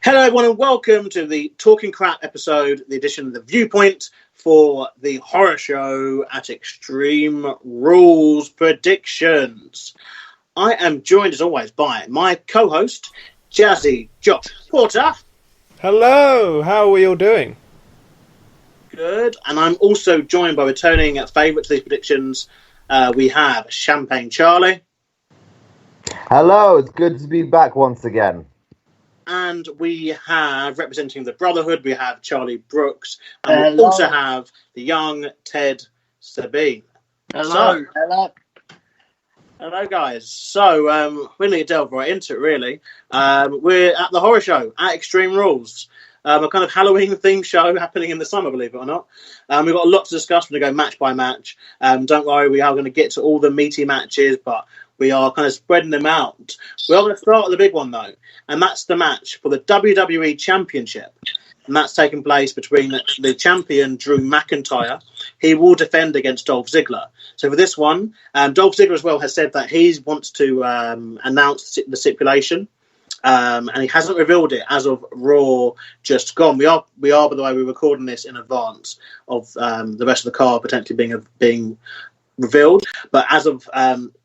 Hello, everyone, and welcome to the Talking Crap episode, the edition of the Viewpoint for the horror show at Extreme Rules Predictions. I am joined, as always, by my co-host, Jazzy Josh Porter. Hello, how are we all doing? Good, and I'm also joined by returning favourite to these predictions. We have Champagne Charlie. Hello, it's good to be back once again. And we have, representing the Brotherhood, we have Charlie Brooks. And we also have the young Ted Sabine. Hello. Hello, guys. So, we're going to delve right into it, really. We're at the horror show at Extreme Rules. A kind of Halloween-themed show happening in the summer, believe it or not. We've got a lot to discuss. We're going to go match by match. Don't worry, we are going to get to all the meaty matches, but we are kind of spreading them out. We are going to start with the big one, though, and that's the match for the WWE Championship. And that's taking place between the champion, Drew McIntyre. He will defend against Dolph Ziggler. So for this one, Dolph Ziggler as well has said that he wants to announce the stipulation. And he hasn't revealed it as of Raw just gone. We are, by the way, we're recording this in advance of the rest of the card potentially being revealed. But as of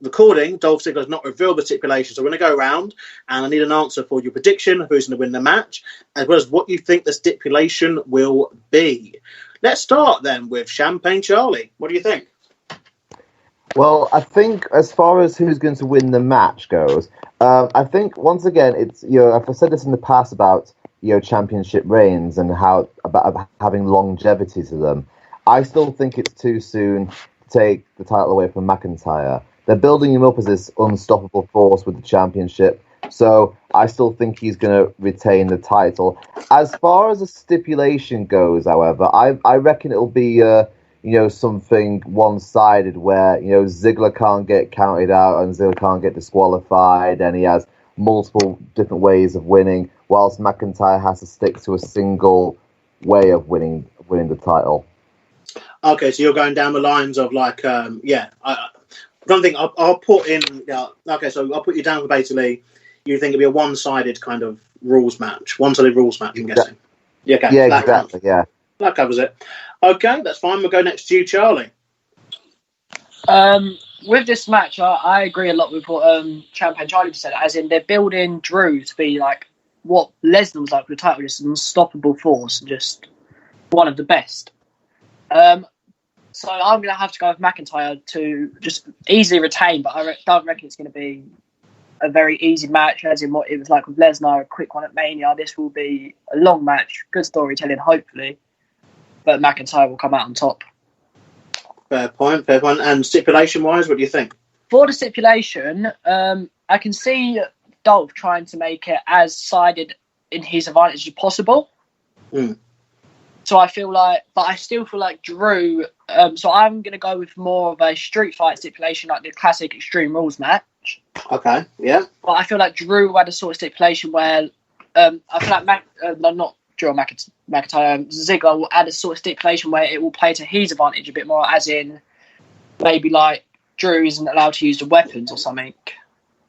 recording, Dolph Ziggler has not revealed the stipulation. So we're going to go around and I need an answer for your prediction of who's going to win the match, as well as what you think the stipulation will be. Let's start then with Champagne Charlie. What do you think? Well, I think as far as who's going to win the match goes, I think once again it's I've said this in the past about championship reigns and how about having longevity to them. I still think it's too soon to take the title away from McIntyre. They're building him up as this unstoppable force with the championship, so I still think he's going to retain the title. As far as the stipulation goes, however, I reckon it'll be something one-sided where, Ziggler can't get counted out and Ziggler can't get disqualified and he has multiple different ways of winning, whilst McIntyre has to stick to a single way of winning the title. Okay, so you're going down the lines of like, I don't think I'll put in, okay, so I'll put you down for basically, you think it'll be a one-sided kind of rules match, I'm guessing. Yeah, okay. Yeah, exactly, yeah. That covers it. Okay, that's fine. We'll go next to you, Charlie. With this match, I agree a lot with what Champagne Charlie said, as in they're building Drew to be like what Lesnar was like with the title, just an unstoppable force, just one of the best. So I'm going to have to go with McIntyre to just easily retain, but I don't reckon it's going to be a very easy match, as in what it was like with Lesnar, a quick one at Mania. This will be a long match, good storytelling, hopefully, but McIntyre will come out on top. Fair point. And stipulation-wise, what do you think? For the stipulation, I can see Dolph trying to make it as sided in his advantage as possible. So I still feel like Drew. So I'm going to go with more of a street fight stipulation, like the classic Extreme Rules match. Okay, yeah. But I feel like Drew had a sort of stipulation where I feel like not Drew McIntyre, Ziggler will add a sort of stipulation where it will play to his advantage a bit more, as in maybe like Drew isn't allowed to use the weapons or something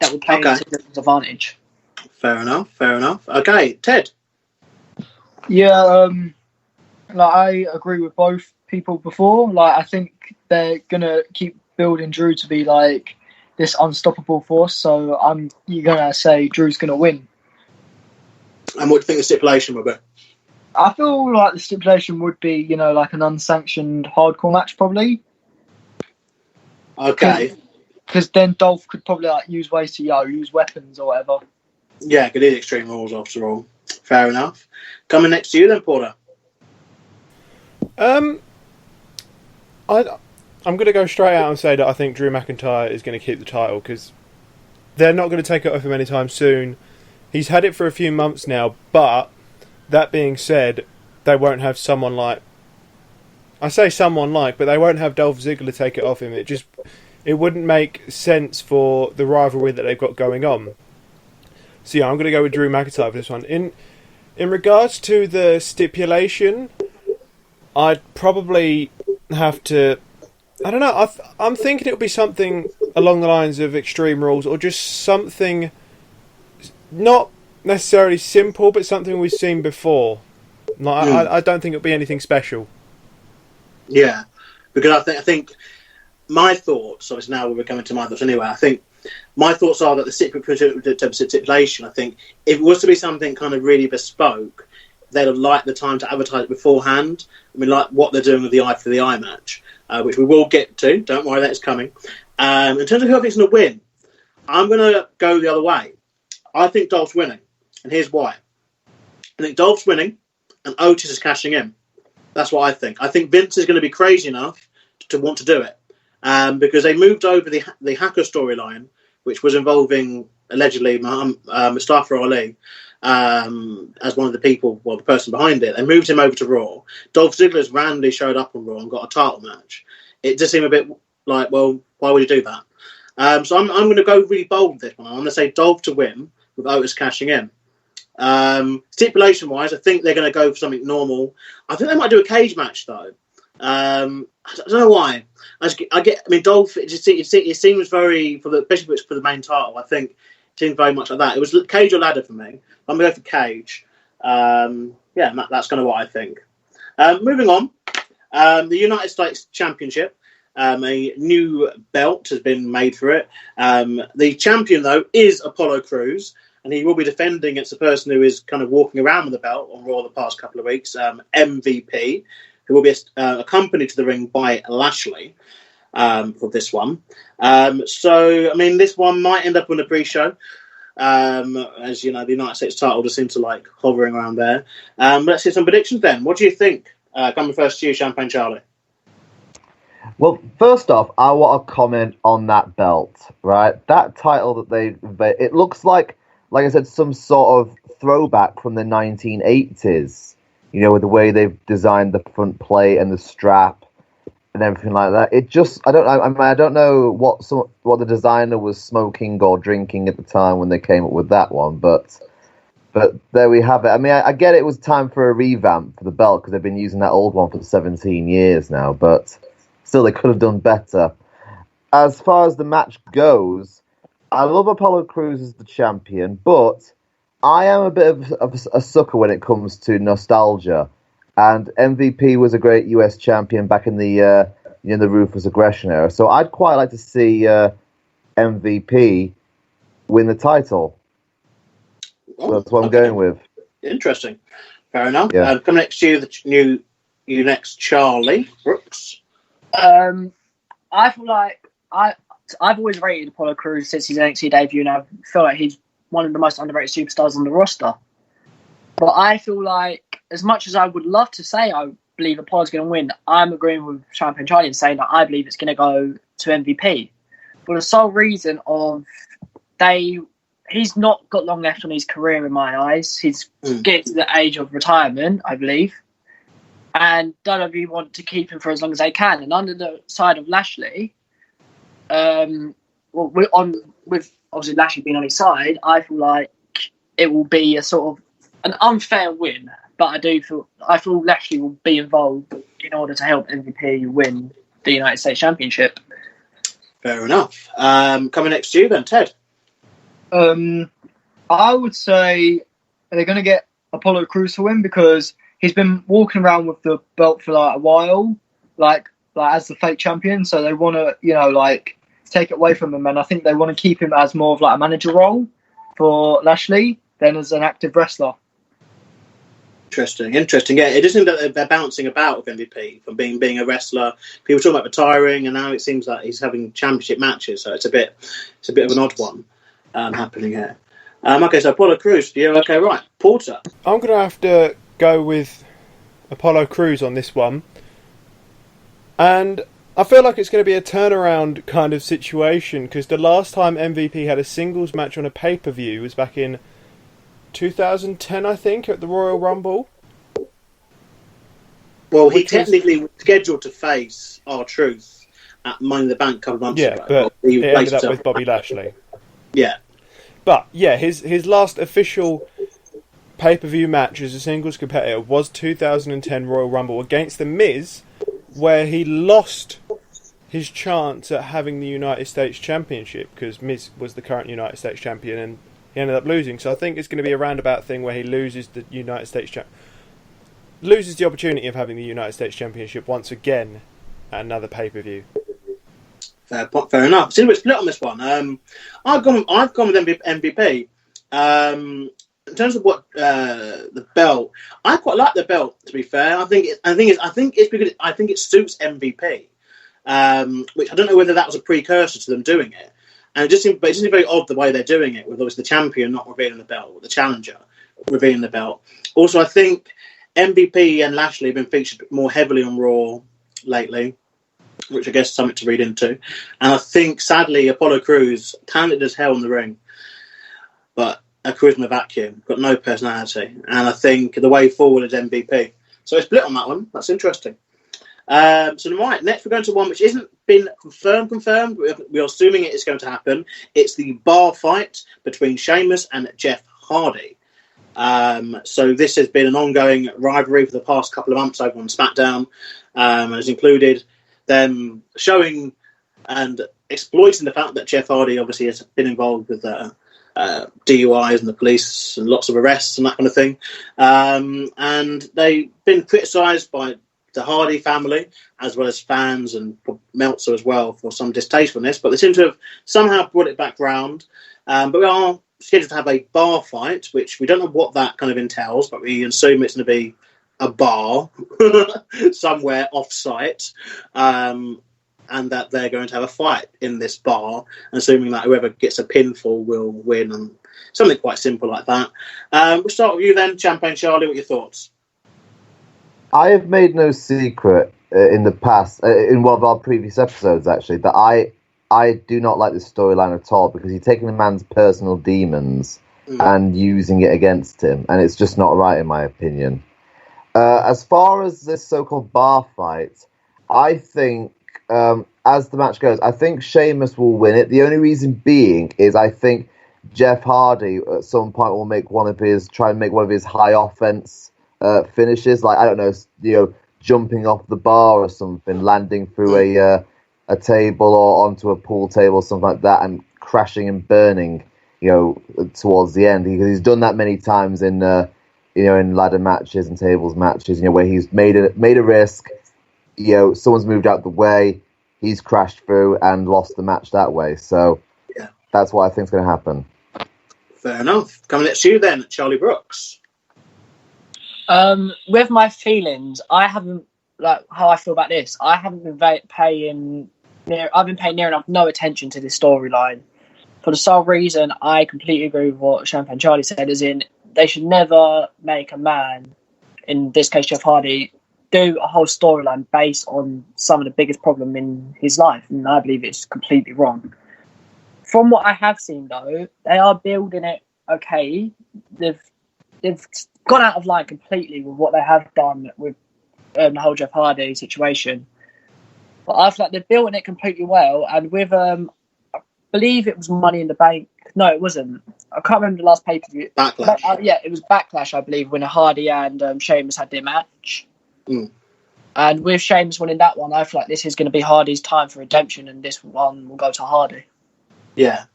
that will play to his advantage. Fair enough. Okay, Ted. Yeah, I agree with both people before. Like, I think they're gonna keep building Drew to be like this unstoppable force. So you're gonna say Drew's gonna win. And what do you think the stipulation will be? I feel like the stipulation would be, like an unsanctioned hardcore match, probably. Okay. Because then Dolph could probably use ways to use weapons or whatever. Yeah, it is Extreme Rules after all. Fair enough. Coming next to you then, Porter. I'm going to go straight out and say that I think Drew McIntyre is going to keep the title because they're not going to take it off him anytime soon. He's had it for a few months now, but that being said, they won't have someone like... I say someone like, but they won't have Dolph Ziggler take it off him. It wouldn't make sense for the rivalry that they've got going on. So yeah, I'm going to go with Drew McIntyre for this one. In regards to the stipulation, I'd probably have to... I don't know, I'm thinking it would be something along the lines of Extreme Rules, or just something not necessarily simple, but something we've seen before. Like, I don't think it'll be anything special. Yeah, because I think my thoughts, obviously now we're coming to my thoughts anyway, I think my thoughts are that the stipulation, I think, if it was to be something kind of really bespoke, they'd have liked the time to advertise it beforehand. I mean, like what they're doing with the Eye for the Eye match, which we will get to. Don't worry, that is coming. In terms of who I think is going to win, I'm going to go the other way. I think Dolph's winning, and here's why. I think Dolph's winning, and Otis is cashing in. That's what I think. I think Vince is going to be crazy enough to want to do it, because they moved over the Hacker storyline, which was involving, allegedly, Mustafa Ali, as one of the people, well, the person behind it. They moved him over to Raw. Dolph Ziggler's randomly showed up on Raw and got a title match. It just seemed a bit like, well, why would you do that? So I'm going to go really bold with this one. I'm going to say Dolph to win with Otis cashing in. Stipulation-wise, I think they're going to go for something normal. I think they might do a cage match, though. I don't know why. I mean, Dolph. It seems very especially for the main title. I think it seems very much like that. It was cage or ladder for me. I'm going to go for cage. That's kind of what I think. Moving on, the United States Championship. A new belt has been made for it. The champion, though, is Apollo Crews, and he will be defending against the person who is kind of walking around with the belt on Raw the past couple of weeks, MVP, who will be accompanied to the ring by Lashley for this one. So, I mean, this one might end up on the pre-show. As you know, the United States title just seems to like hovering around there. Let's see some predictions then. What do you think? Coming first to you, Champagne Charlie. Well, first off, I want to comment on that belt, right? That title that it looks like I said, some sort of throwback from the 1980s, you know, with the way they've designed the front plate and the strap and everything like that. It just, I don't know what the designer was smoking or drinking at the time when they came up with that one, but there we have it. I mean, I get it was time for a revamp for the belt because they've been using that old one for 17 years now, but still, they could have done better. As far as the match goes, I love Apollo Crews as the champion, but I am a bit of a sucker when it comes to nostalgia. And MVP was a great US champion back in the the Ruthless Aggression era. So I'd quite like to see MVP win the title. So that's what I'm going with. Interesting. Fair enough. Yeah. Coming next to you next, Charlie Brooks. I feel like I've always rated Apollo Crews since his NXT debut, and I feel like he's one of the most underrated superstars on the roster. But I feel like, as much as I would love to say I believe Apollo's going to win, I'm agreeing with Champagne Charlie and saying that I believe it's going to go to MVP. For the sole reason of he's not got long left on his career in my eyes. He's getting to the age of retirement, I believe. And WWE want to keep him for as long as they can. And under the side of Lashley, with obviously Lashley being on his side, I feel like it will be a sort of an unfair win. But I feel Lashley will be involved in order to help MVP win the United States Championship. Fair enough. Coming next to you then, Ted. I would say they're going to get Apollo Crews to win because he's been walking around with the belt for like a while, like as the fake champion. So they want to, take it away from him, and I think they want to keep him as more of like a manager role for Lashley than as an active wrestler. Interesting. Yeah, it isn't that they're bouncing about with MVP from being a wrestler. People talk about retiring, and now it seems like he's having championship matches. So it's a bit of an odd one happening here. Okay, so Apollo Crews. Yeah, okay, right. Porter. I'm going to have to go with Apollo Crews on this one, and I feel like it's going to be a turnaround kind of situation because the last time MVP had a singles match on a pay-per-view was back in 2010, I think, at the Royal Rumble. Well, he technically was scheduled to face R-Truth at Money in the Bank a couple of months ago. Yeah, but he ended up with Bobby Lashley. Yeah. But, yeah, his last official pay-per-view match as a singles competitor was 2010 Royal Rumble against The Miz, where he lost his chance at having the United States Championship because Miz was the current United States Champion and he ended up losing. So I think it's going to be a roundabout thing where he loses the United States loses the opportunity of having the United States Championship once again at another pay-per-view. Fair enough. Seems we're split on this one. I've gone with MVP. In terms of what the belt, I quite like the belt. To be fair, I think it's because I think it suits MVP, which I don't know whether that was a precursor to them doing it. And it just seems very odd the way they're doing it, with obviously the champion not revealing the belt, or the challenger revealing the belt. Also, I think MVP and Lashley have been featured more heavily on Raw lately, which I guess is something to read into. And I think, sadly, Apollo Crews, talented as hell in the ring, but a charisma vacuum, got no personality. And I think the way forward is MVP. So it's split on that one. That's interesting. So right, next we're going to one which isn't been confirmed. We're assuming it is going to happen. It's the bar fight between Sheamus and Jeff Hardy. So this has been an ongoing rivalry for the past couple of months over on SmackDown, and has included them showing and exploiting the fact that Jeff Hardy obviously has been involved with DUIs and the police and lots of arrests and that kind of thing. And they've been criticised by the Hardy family, as well as fans and Meltzer as well, for some distastefulness. But they seem to have somehow brought it back round. But we are scheduled to have a bar fight, which we don't know what that kind of entails, but we assume it's going to be a bar somewhere off-site, and that they're going to have a fight in this bar, assuming that whoever gets a pinfall will win, and something quite simple like that. We'll start with you then, Champagne Charlie. What are your thoughts? I have made no secret in the past, in one of our previous episodes actually, that I do not like this storyline at all, because you're taking a man's personal demons and using it against him, and it's just not right in my opinion. As far as this so-called bar fight, I think, as the match goes, I think Sheamus will win it. The only reason being is I think Jeff Hardy at some point will try and make one of his high offense finishes, like, I don't know, jumping off the bar or something, landing through a table or onto a pool table or something like that, and crashing and burning, towards the end. He's done that many times in ladder matches and tables matches, where he's made a risk, someone's moved out the way, he's crashed through and lost the match that way. So yeah, that's what I think is going to happen. Fair enough. Coming at you then, Charlie Brooks. With my feelings, I haven't, like, how I feel about this, I haven't been paying near enough no attention to this storyline, for the sole reason I completely agree with what Champagne Charlie said, as in they should never make a man, in this case Jeff Hardy, do a whole storyline based on some of the biggest problem in his life, and I believe it's completely wrong. From what I have seen though, they are building it okay. They've gone out of line completely with what they have done with the whole Jeff Hardy situation. But I feel like they're building it completely well, and with I believe it was Money in the Bank. No, it wasn't. I can't remember the last pay-per-view. Backlash. Yeah, it was Backlash, I believe, when Hardy and Sheamus had their match. And with Sheamus winning that one, I feel like this is going to be Hardy's time for redemption, and this one will go to Hardy. Yeah,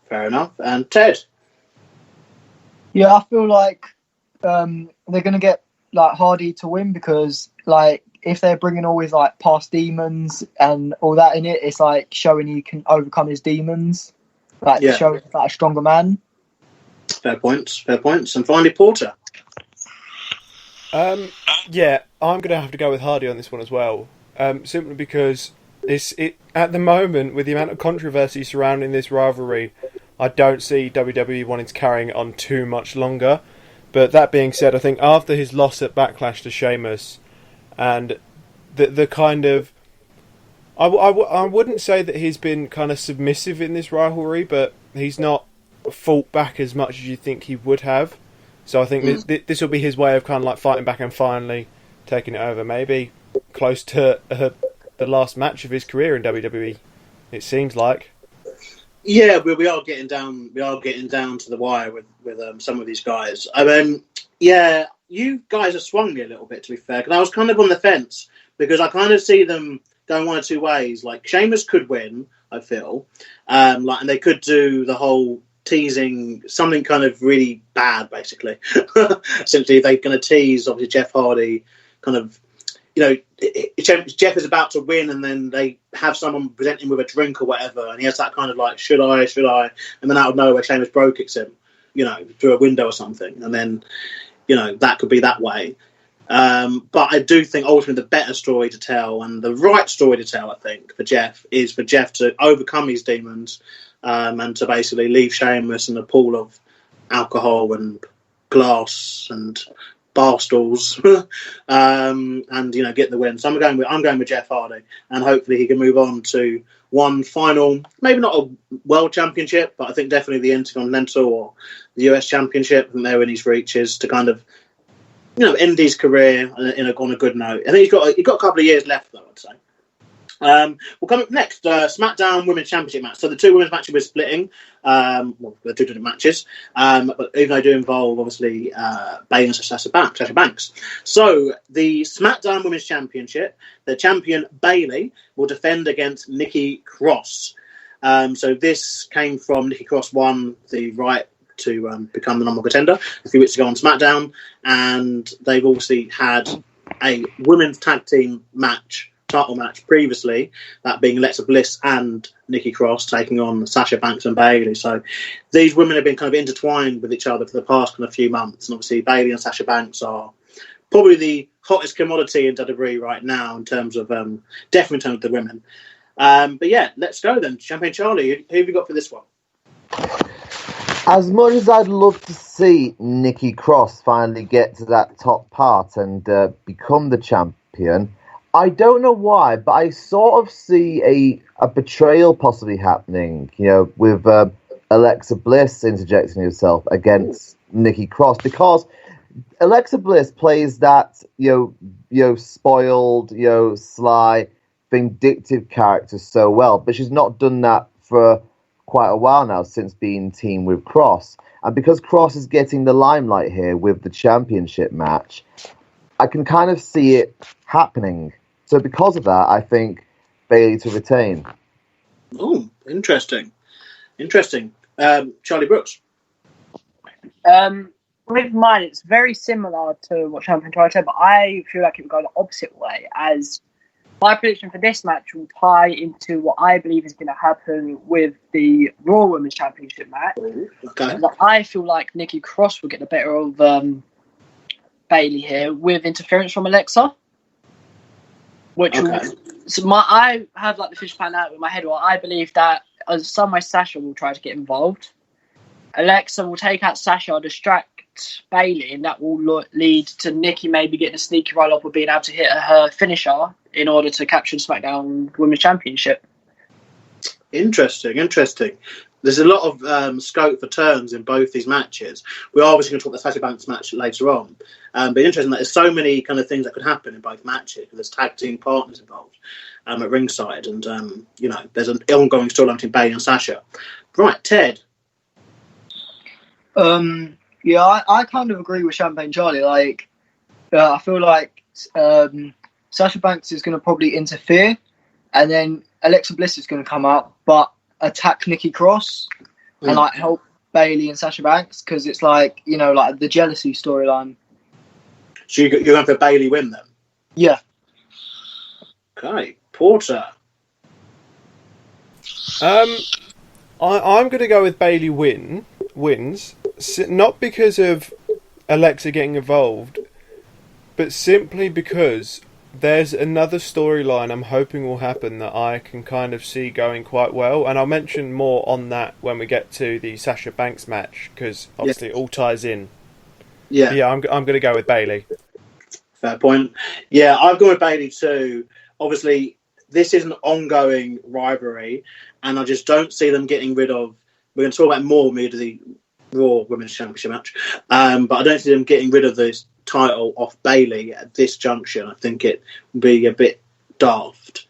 fair enough. And Ted? Yeah, I feel like they're going to get Hardy to win, because if they're bringing all his past demons and all that in it, it's showing he can overcome his demons, showing a stronger man. Fair points. And finally, Porter. Yeah, I'm going to have to go with Hardy on this one as well, simply because it at the moment, with the amount of controversy surrounding this rivalry, I don't see WWE wanting to carry it on too much longer. But that being said, I think after his loss at Backlash to Sheamus, and the kind of... I wouldn't say that he's been kind of submissive in this rivalry, but he's not fought back as much as you think he would have. So I think this will be his way of kind of fighting back and finally taking it over. Maybe close to the last match of his career in WWE, it seems like. Yeah, we are getting down. We are getting down to the wire with some of these guys. I mean, yeah, you guys have swung me a little bit, to be fair, because I was kind of on the fence, because I kind of see them going one or two ways. Sheamus could win, I feel, and they could do the whole teasing something kind of really bad, basically. Essentially, they're going to tease, obviously, Jeff Hardy kind of, Jeff is about to win, and then they have someone present him with a drink or whatever, and he has that kind of like, should I? And then out of nowhere, Sheamus Bro kicks him, through a window or something. And then, that could be that way. But I do think ultimately the better story to tell and the right story to tell, I think, for Jeff is for Jeff to overcome his demons and to basically leave Sheamus in a pool of alcohol and glass and bar stools and get the win. So I'm going with Jeff Hardy, and hopefully he can move on to one final, maybe not a world championship, but I think definitely the Intercontinental or the US Championship. I think they're in his reaches to kind of end his career on a good note. I think he's got a couple of years left, though, I'd say. We'll come up next, SmackDown Women's Championship match. So the two women's matches we're splitting. They're two different matches, but even though they do involve, obviously, Bayley and Sasha Banks. So the SmackDown Women's Championship, the champion Bayley will defend against Nikki Cross. So this came from Nikki Cross won the right to become the number one contender a few weeks ago on SmackDown, and they've obviously had a women's tag team title match previously, that being Alexa Bliss and Nikki Cross taking on Sasha Banks and Bayley. So these women have been kind of intertwined with each other for the past kind of few months, and obviously Bayley and Sasha Banks are probably the hottest commodity in WWE right now in terms of definitely in terms of the women. But yeah, let's go then. Champagne Charlie, who have you got for this one? As much as I'd love to see Nikki Cross finally get to that top part and become the champion, I don't know why, but I sort of see a betrayal possibly happening, with Alexa Bliss interjecting herself against Nikki Cross, because Alexa Bliss plays that, spoiled, sly, vindictive character so well, but she's not done that for quite a while now since being teamed with Cross. And because Cross is getting the limelight here with the championship match, I can kind of see it happening. So because of that, I think Bayley to retain. Oh, interesting. Charlie Brooks. With mine, it's very similar to what Champion tried to say, but I feel like it would go the opposite way, as my prediction for this match will tie into what I believe is going to happen with the Raw Women's Championship match. Okay. I feel like Nikki Cross will get the better of Bayley here with interference from Alexa. I have like the fish pan out in my head. Well, I believe that some way Sasha will try to get involved. Alexa will take out Sasha, distract Bayley, and that will lead to Nikki maybe getting a sneaky roll up or being able to hit her finisher in order to capture the SmackDown Women's Championship. Interesting. There's a lot of scope for turns in both these matches. We're obviously going to talk the Sasha Banks match later on. But interesting that there's so many kind of things that could happen in both matches because there's tag team partners involved at ringside. And, there's an ongoing storyline between Bayley and Sasha. Right, Ted. I kind of agree with Champagne Charlie. I feel like Sasha Banks is going to probably interfere, and then Alexa Bliss is going to come out, but attack Nikki Cross and help Bayley and Sasha Banks, because it's the jealousy storyline. So you're going for Bayley win then? Yeah. Okay, Porter. I'm going to go with Bayley wins, not because of Alexa getting involved, but simply because there's another storyline I'm hoping will happen that I can kind of see going quite well, and I'll mention more on that when we get to the Sasha Banks match, because obviously it all ties in. Yeah, I'm going to go with Bayley. Fair point. Yeah, I've gone with Bayley too. Obviously, this is an ongoing rivalry, and I just don't see them getting rid of. We're going to talk about more when we do the Raw Women's Championship match, but I don't see them getting rid of this title off Bayley at this junction. I think it would be a bit daft.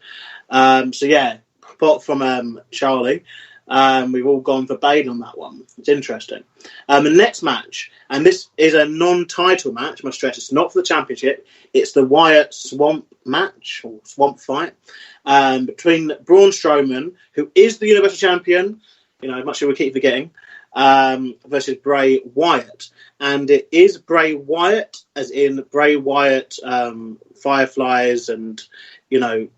Apart from Charlie, we've all gone for Bayley on that one. It's interesting. The next match, and this is a non-title match, I must stress, it's not for the championship, it's the Wyatt Swamp match, or Swamp fight, between Braun Strowman, who is the Universal Champion, much as we keep forgetting, versus Bray Wyatt. And it is Bray Wyatt, as in Bray Wyatt, fireflies and,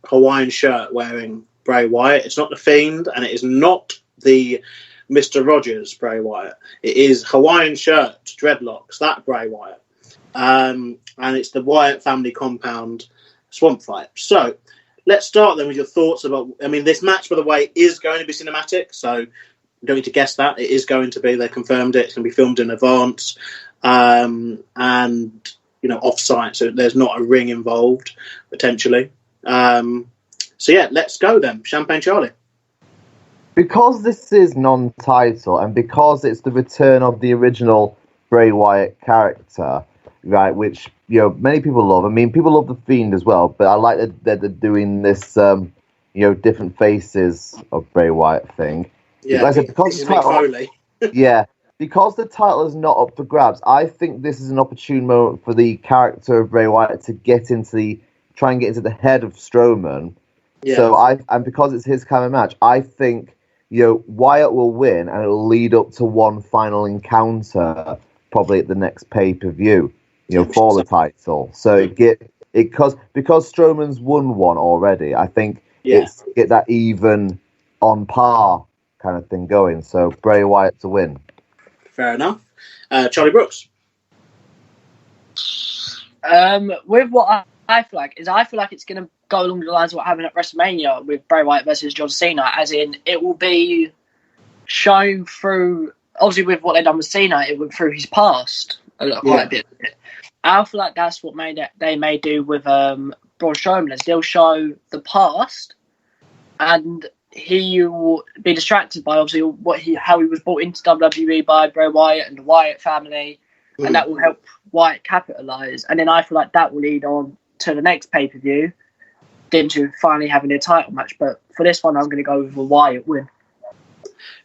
Hawaiian shirt wearing Bray Wyatt. It's not the Fiend, and it is not the Mr. Rogers Bray Wyatt. It is Hawaiian shirt, dreadlocks, that Bray Wyatt. And it's the Wyatt family compound swamp fight. So let's start then with your thoughts about, this match, by the way, is going to be cinematic, so you don't need to guess that. It is going to be. They confirmed it. It's going to be filmed in advance and, off-site, so there's not a ring involved, potentially. Let's go then. Champagne Charlie. Because this is non-title and because it's the return of the original Bray Wyatt character, right, which many people love. People love the Fiend as well, but I like that they're doing this, different faces of Bray Wyatt thing. Yeah, like I said, because because the title is not up for grabs, I think this is an opportune moment for the character of Bray Wyatt to try and get into the head of Strowman. Yeah. So and because it's his kind of match, I think Wyatt will win, and it'll lead up to one final encounter, probably at the next pay-per-view, for the title. So because Strowman's won one already, I think it's get that even on par kind of thing going. So Bray Wyatt to win. Fair enough. Charlie Brooks. With what I feel like it's going to go along the lines of what happened at WrestleMania with Bray Wyatt versus John Cena, as in it will be shown through, obviously with what they've done with Cena, it went through his past quite a bit. I feel like that's what they may do with Braun Strowman, is they'll show the past and he will be distracted by obviously how he was brought into WWE by Bray Wyatt and the Wyatt family, and that will help Wyatt capitalise. And then I feel like that will lead on to the next pay-per-view, then to finally having a title match. But for this one, I'm going to go with a Wyatt win.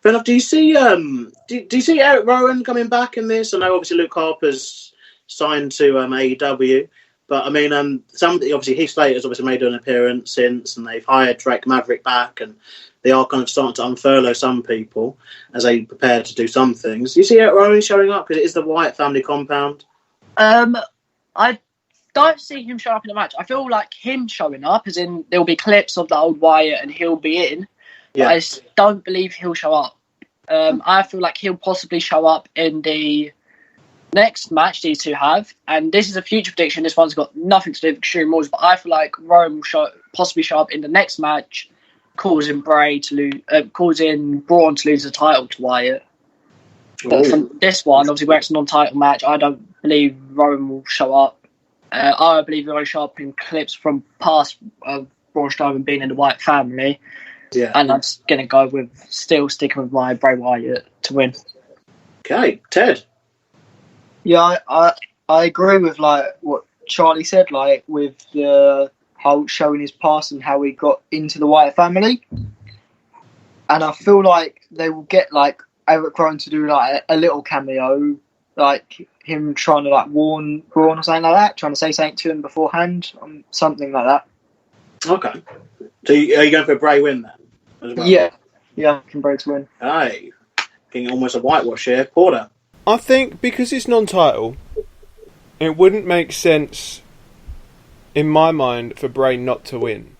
Fair enough. Do you see do you see Eric Rowan coming back in this? I know obviously Luke Harper's signed to AEW, but obviously Heath Slater's obviously made an appearance since, and they've hired Drake Maverick back, and they are kind of starting to unfurlough some people as they prepare to do some things. Do you see Eric Rowan showing up, because it is the Wyatt family compound? I don't see him showing up in the match. I feel like him showing up, as in there'll be clips of the old Wyatt and he'll be in. Yeah. But I just don't believe he'll show up. I feel like he'll possibly show up in the next match these two have. And this is a future prediction. This one's got nothing to do with Extreme Rules, but I feel like Rome will possibly show up in the next match, causing Braun to lose the title to Wyatt. But from this one, obviously where it's a non-title match, I don't believe Rowan will show up. I believe he'll show up in clips from past of Braun Strowman being in the Wyatt family. Yeah. And I'm just going to go with sticking with my Bray Wyatt to win. Okay, Ted. Yeah, I agree with what Charlie said, with how showing his past and how he got into the Wyatt family. And I feel like they will get Eric Rowan to do a little cameo, him trying to warn Braun or something like that, trying to say something to him beforehand, something like that. Okay. So are you going for a Bray win then? As well? Yeah, I can Bray to win. Hey, getting almost a whitewash here. Porter. I think because it's non-title, it wouldn't make sense in my mind for Bray not to win.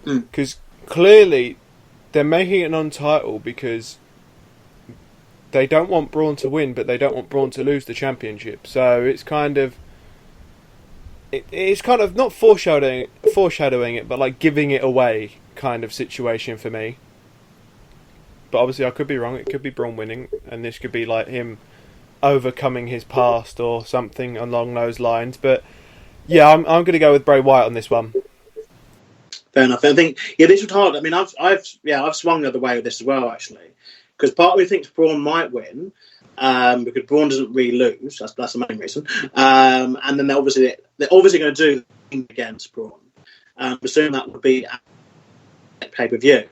Because clearly they're making it non-title because they don't want Braun to win, but they don't want Braun to lose the championship. So it's kind of not foreshadowing it, but giving it away kind of situation for me. But obviously I could be wrong. It could be Braun winning, and this could be him overcoming his past or something along those lines. But yeah, I'm going to go with Bray Wyatt on this one. Fair enough. I think this was hard. I've swung the other way with this as well, actually, because part of me thinks Braun might win. Because Braun doesn't really lose. That's the main reason. And then they're obviously going to do against Braun. Assuming that would be at pay-per-view.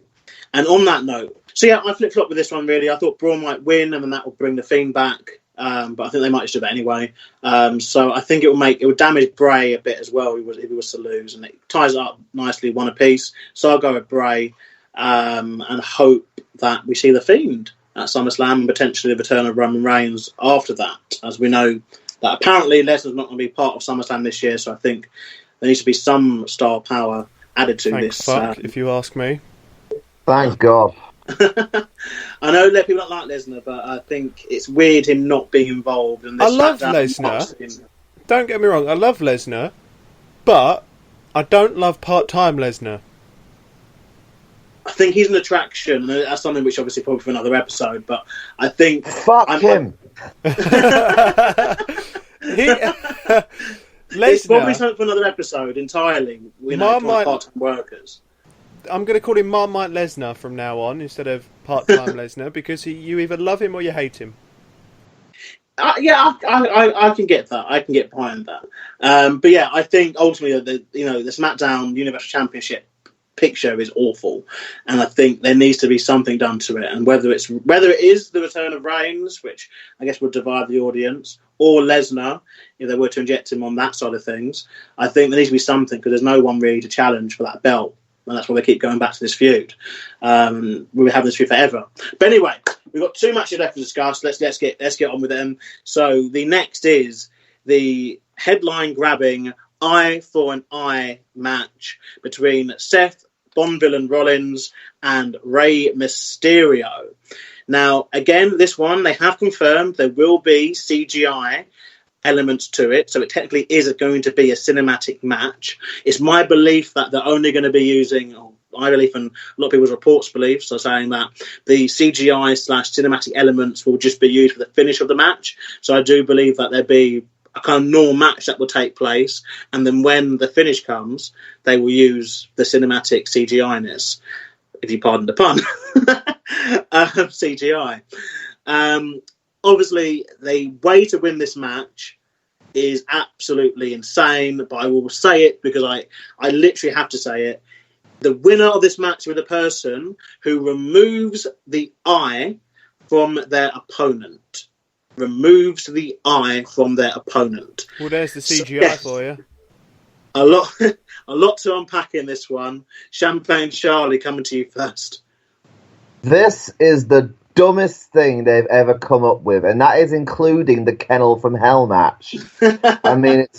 And on that note, I flip-flopped with this one, really. I thought Braun might win, and then that would bring the Fiend back. But I think they might just do that anyway. So I think it would damage Bray a bit as well if he was to lose, and it ties it up nicely, one apiece. So I'll go with Bray and hope that we see the Fiend at SummerSlam, and potentially the return of Roman Reigns after that, as we know that apparently Lesnar's not going to be part of SummerSlam this year, so I think there needs to be some star power added to Thank this. fuck, if you ask me. Thank God. I know that people don't like Lesnar, but I think it's weird him not being involved. And I love Lesnar. Don't get me wrong, I love Lesnar, but I don't love part-time Lesnar. I think he's an attraction, and that's something which obviously probably for another episode, but I think... Fuck him! It's probably something for another episode entirely, part-time workers. I'm going to call him Marmite Lesnar from now on instead of part-time Lesnar, because you either love him or you hate him. I can get that. I can get behind that. But yeah, I think ultimately the SmackDown Universal Championship picture is awful, and I think there needs to be something done to it. And whether it is the return of Reigns, which I guess would divide the audience, or Lesnar, if they were to inject him on that side of things, I think there needs to be something, because there's no one really to challenge for that belt. And that's why they keep going back to this feud. We've been having this feud forever. But anyway, we've got 2 matches left to discuss. Let's get on with them. So the next is the headline-grabbing eye for an eye match between Seth Bonvillain Rollins and Rey Mysterio. Now, again, this one, they have confirmed there will be CGI elements to it, so it technically is going to be a cinematic match. It's my belief that they're only going to be using, my belief and a lot of people's reports' beliefs are saying that the CGI/cinematic elements will just be used for the finish of the match. So I do believe that there'll be a kind of normal match that will take place, and then when the finish comes, they will use the cinematic CGI-ness, if you pardon the pun, of CGI. Obviously, the way to win this match is absolutely insane, but I will say it because I literally have to say it. The winner of this match will be the person who removes the eye from their opponent. Removes the eye from their opponent. Well, there's the CGI for you. A lot to unpack in this one. Champagne Charlie, coming to you first. This is the dumbest thing they've ever come up with, and that is including the Kennel from Hell match. It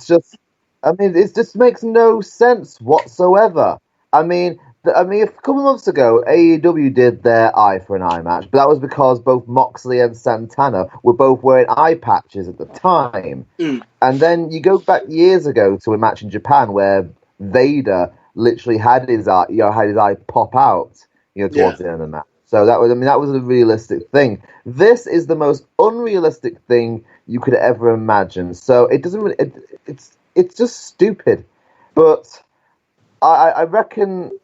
just makes no sense whatsoever. A couple of months ago, AEW did their eye for an eye match, but that was because both Moxley and Santana were both wearing eye patches at the time. And then you go back years ago to a match in Japan where Vader literally had his eye pop out, towards the end of the match. So that was a realistic thing. This is the most unrealistic thing you could ever imagine. So it doesn't really, it's just stupid. But I reckon,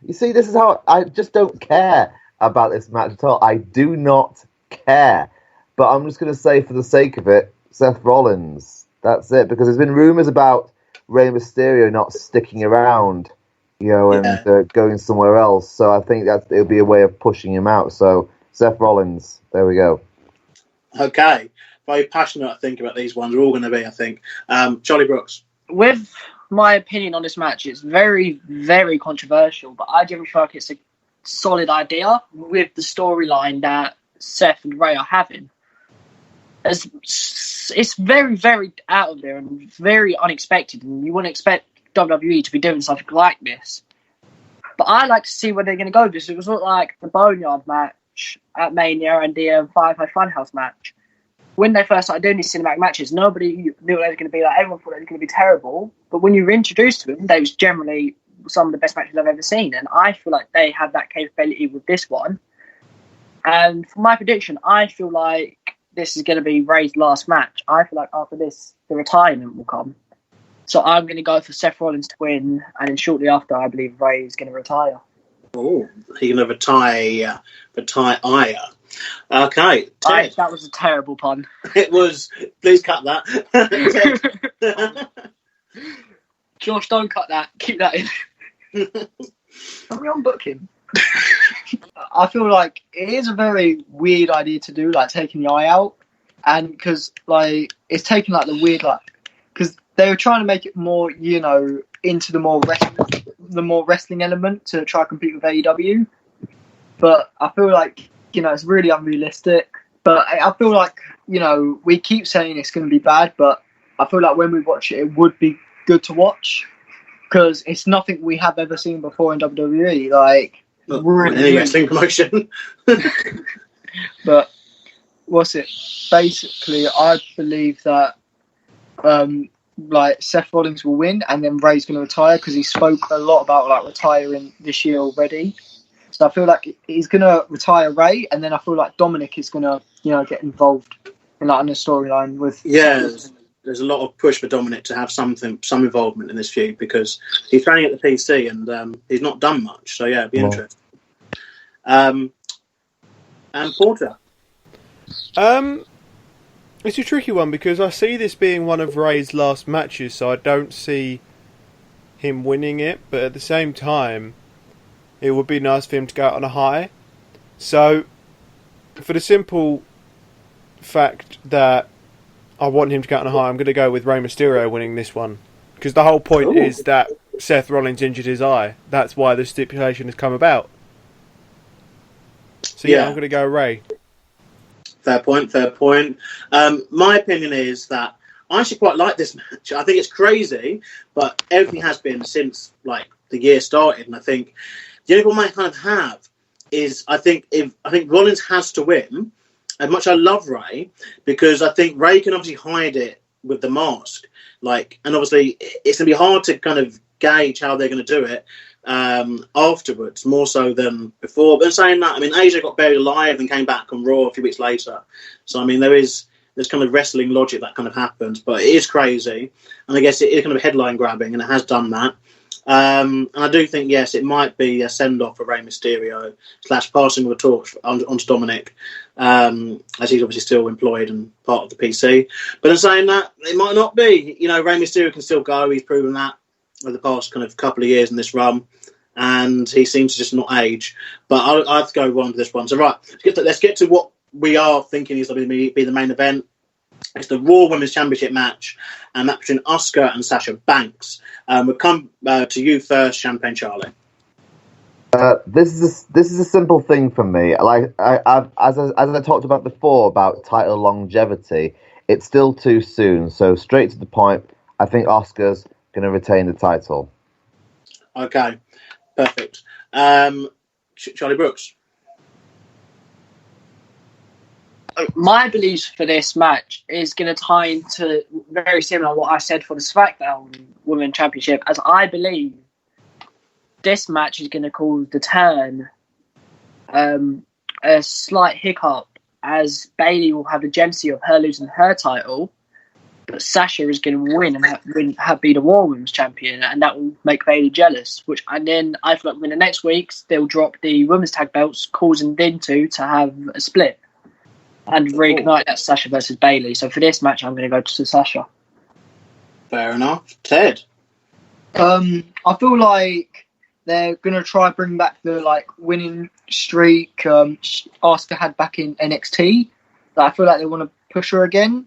you see, this is how I just don't care about this match at all. I do not care. But I'm just going to say, for the sake of it, Seth Rollins. That's it. Because there's been rumors about Rey Mysterio not sticking around, and going somewhere else. So I think that it'll be a way of pushing him out. So Seth Rollins, there we go. Okay. Very passionate, I think, about these ones. We're all going to be, I think. Charlie Brooks. With my opinion on this match, it's very, very controversial, but I generally feel like it's a solid idea with the storyline that Seth and Rey are having. It's very, very out of there and very unexpected, and you wouldn't expect WWE to be doing something like this. But I like to see where they're going to go, because it was not like the Boneyard match at Mania and the Firefly Funhouse match. When they first started doing these cinematic matches, nobody knew what they were going to be like. Everyone thought they were going to be terrible. But when you were introduced to them, they was generally some of the best matches I've ever seen. And I feel like they have that capability with this one. And for my prediction, I feel like this is going to be Rey's last match. I feel like after this, the retirement will come. So I'm going to go for Seth Rollins to win. And then shortly after, I believe Rey is going to retire. Oh, he's going to retire Aya. Okay, Ted. That was a terrible pun. It was. Please cut that. Josh, don't cut that. Keep that in. Can we unbook him? I feel like it is a very weird idea to do, like taking the eye out, and because it's taking the weird because they were trying to make it more, into the more wrestling element to try to compete with AEW. But I feel like it's really unrealistic. But I feel like, we keep saying it's going to be bad, but I feel like when we watch it, it would be good to watch because it's nothing we have ever seen before in WWE. Like, any wrestling promotion. But what's it? Basically, I believe that Seth Rollins will win, and then Ray's going to retire because he spoke a lot about retiring this year already. So I feel like he's going to retire Ray, and then I feel like Dominic is going to get involved in a storyline with. Yeah, there's a lot of push for Dominic to have some involvement in this feud because he's training at the PC and he's not done much. So yeah, it'd be interesting. And Porter. It's a tricky one because I see this being one of Ray's last matches, so I don't see him winning it. But at the same time, it would be nice for him to go out on a high. So, for the simple fact that I want him to go out on a high, I'm going to go with Rey Mysterio winning this one. Because the whole point is that Seth Rollins injured his eye. That's why the stipulation has come about. So yeah, I'm going to go Ray. Fair point. My opinion is that I actually quite like this match. I think it's crazy, but everything has been since the year started. And I think the only problem I kind of have is I think Rollins has to win. As much I love Ray, because I think Ray can obviously hide it with the mask. And obviously it's going to be hard to kind of gauge how they're going to do it afterwards, more so than before. But in saying that, AJ got buried alive and came back on Raw a few weeks later. So, there's kind of wrestling logic that kind of happens, but it is crazy. And I guess it is kind of headline grabbing, and it has done that. And I do think, yes, it might be a send-off for Rey Mysterio / passing of the torch onto Dominic, as he's obviously still employed and part of the PC. But in saying that, it might not be. Rey Mysterio can still go. He's proven that over the past kind of couple of years in this run, and he seems to just not age. But I have to go wrong with this one. So right, let's get to what we are thinking is going to be the main event. It's the Raw Women's Championship match, and that between Asuka and Sasha Banks. We'll come to you first, Champagne Charlie. This is a simple thing for me. As I talked about before about title longevity, it's still too soon. So straight to the point, I think Asuka's going to retain the title. Okay, perfect. Charlie Brooks. My beliefs for this match is going to tie into very similar to what I said for the SmackDown Women's Championship, as I believe this match is going to cause the turn a slight hiccup, as Bayley will have the agency of her losing her title, but Sasha is going to win and be the Raw Women's Champion, and that will make Bayley jealous. And then I feel like in the next weeks they'll drop the women's tag belts, causing them to have a split and reignite that Sasha versus Bayley. So for this match, I'm going to go to Sasha. Fair enough. Ted? I feel like they're going to try bring back the winning streak Asuka had back in NXT. I feel like they want to push her again.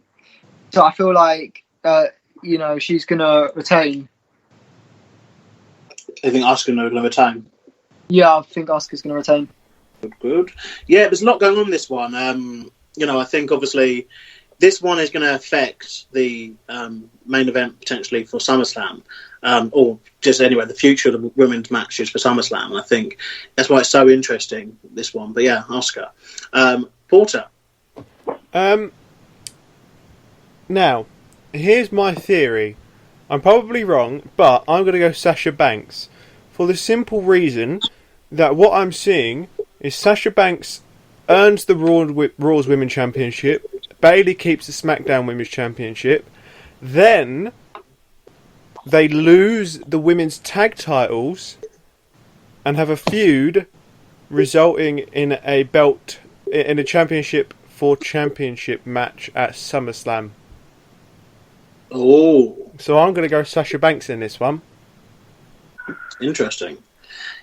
So I feel like she's going to retain. I think Asuka's going to retain. Yeah, I think Asuka's going to retain. Good. Yeah, there's a lot going on in this one. I think obviously this one is going to affect the main event potentially for SummerSlam, or just anyway the future of the women's matches for SummerSlam. And I think that's why it's so interesting, this one. But yeah, Asuka. Porter. Now, here's my theory. I'm probably wrong, but I'm going to go Sasha Banks for the simple reason that what I'm seeing is Sasha Banks earns the Raw's Women's Championship, Bayley keeps the SmackDown Women's Championship, then they lose the women's tag titles and have a feud resulting in a championship for championship match at SummerSlam. Oh. So I'm going to go Sasha Banks in this one. Interesting.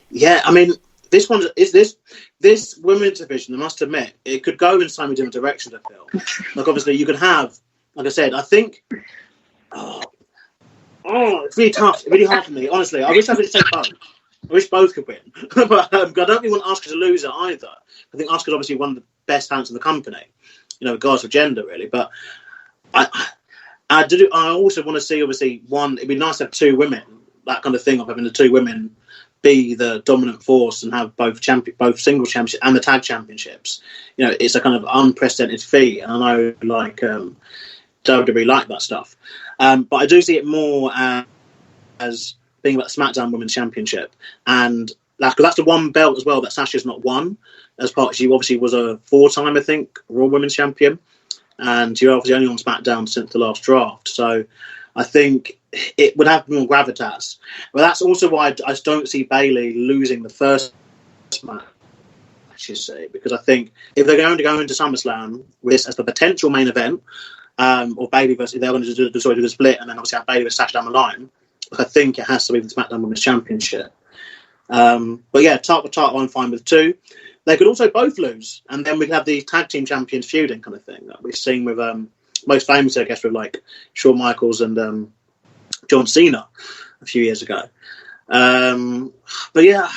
Yeah, this one is this women's division, I must admit, it could go in so many different directions, I feel. Obviously, you could have, like I said, I think... it's really tough. It's really hard for me, honestly. I wish I could say both. I wish both could win, but I don't really want Asuka to lose it either. I think Asuka's obviously one of the best talents in the company, regardless of gender, really. But I also want to see, obviously, one. It'd be nice to have two women, that kind of thing of having the two women be the dominant force and have both single championships and the tag championships. It's a kind of unprecedented feat, and I know WWE like that stuff. But I do see it more as being like the SmackDown Women's Championship, and because that's the one belt as well that Sasha's not won. As part, she obviously was a 4-time, I think, Raw Women's Champion, and you're obviously only on SmackDown since the last draft. So I think it would have more gravitas. But that's also why I just don't see Bayley losing the first match, because I think if they're going to go into SummerSlam with this as the potential main event, or Bayley versus, if they're going to do the split and then obviously have Bayley versus Sasha down the line, I think it has to be the SmackDown Women's Championship. But yeah, title I'm fine with too. They could also both lose, and then we'd have the tag team champions feuding kind of thing that we've seen with most famously, I guess, with like Shawn Michaels and John Cena a few years ago. But yeah,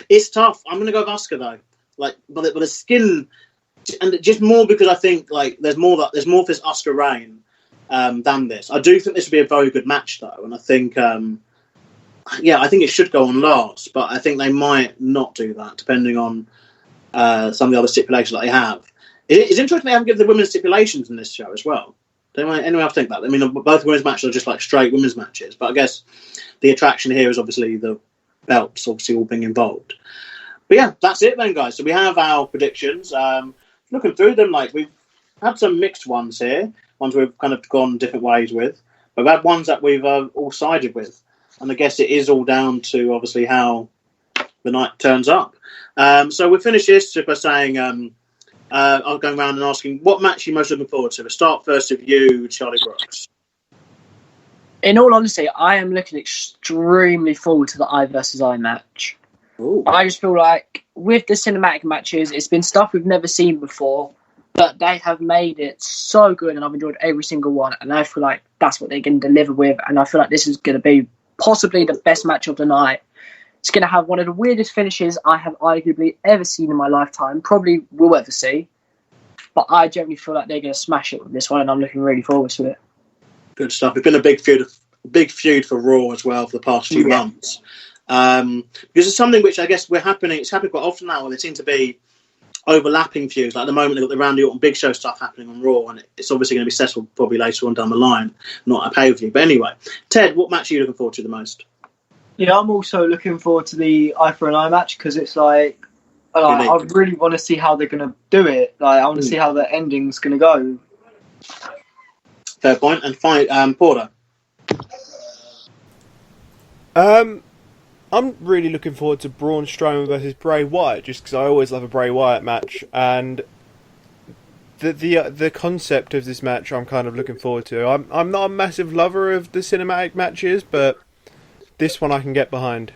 it's tough. I'm going to go with Asuka though. But the skin, and just more because I think like there's more for this Asuka reign than this. I do think this would be a very good match though, and I think I think it should go on last, but I think they might not do that depending on some of the other stipulations that they have. It's interesting they haven't given the women's stipulations in this show as well. Anyone else think that? I mean, both women's matches are just like straight women's matches, but I guess the attraction here is obviously the belts, obviously all being involved. But yeah, that's it then, guys. So we have our predictions. Looking through them, like we've had some mixed ones here, ones we've kind of gone different ways with, but we've had ones that we've all sided with, and I guess it is all down to obviously how the night turns up. So we'll finish this by saying, I'll go around and asking what match you're most looking forward to. We'll start first with you, Charlie Brooks. In all honesty, I am looking extremely forward to the I versus I match. Ooh. I just feel like with the cinematic matches, it's been stuff we've never seen before, but they have made it so good, and I've enjoyed every single one, and I feel like that's what they're going to deliver with, and I feel like this is going to be possibly the best match of the night. It's going to have one of the weirdest finishes I have arguably ever seen in my lifetime, probably will ever see, but I generally feel like they're going to smash it with this one, and I'm looking really forward to it. Good stuff. It's been a big feud for Raw as well for the past few months. Because it's something which I guess it's happening quite often now, where there seem to be overlapping feuds. Like at the moment, they've got the Randy Orton Big Show stuff happening on Raw, and it's obviously going to be settled probably later on down the line, not a pay-per-view. But anyway, Ted, what match are you looking forward to the most? Yeah, I'm also looking forward to the Eye for an Eye match because it's I really want to see how they're going to do it. Like, I want to see how the ending's going to go. Fair point. And fine, Porter. I'm really looking forward to Braun Strowman versus Bray Wyatt, just because I always love a Bray Wyatt match, and the concept of this match I'm kind of looking forward to. I'm not a massive lover of the cinematic matches, but this one I can get behind.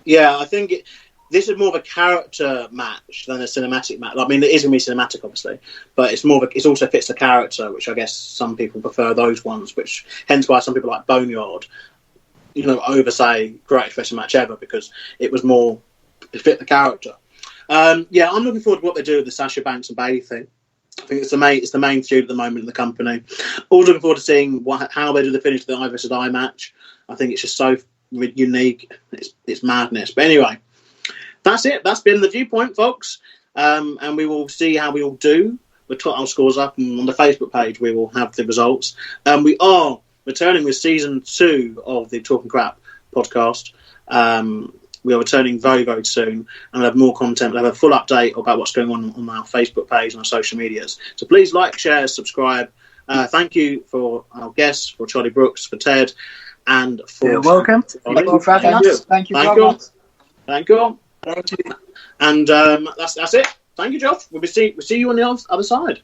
Yeah, I think this is more of a character match than a cinematic match. I mean, it is going to be cinematic, obviously, but it's more of it also fits the character, which I guess some people prefer those ones, which hence why some people like Boneyard, over, say, greatest wrestling match ever, because it fit the character. I'm looking forward to what they do with the Sasha Banks and Bayley thing. I think it's the main feud at the moment in the company. Also looking forward to seeing how they do the finish of the I versus I match. I think it's just so unique. It's madness. But anyway, that's it. That's been the Viewpoint, folks. And we will see how we all do. We'll put our scores up, and on the Facebook page we will have the results. We are returning with season 2 of the Talking Crap podcast. We are returning very, very soon, and we'll have more content. We'll have a full update about what's going on our Facebook page and our social medias. So please like, share, subscribe. Thank you for our guests, for Charlie Brooks, for Ted, and for... You're welcome. Thank you for having us. Thank you. Thank you. And that's it. Thank you, Josh. We'll see you on the other side.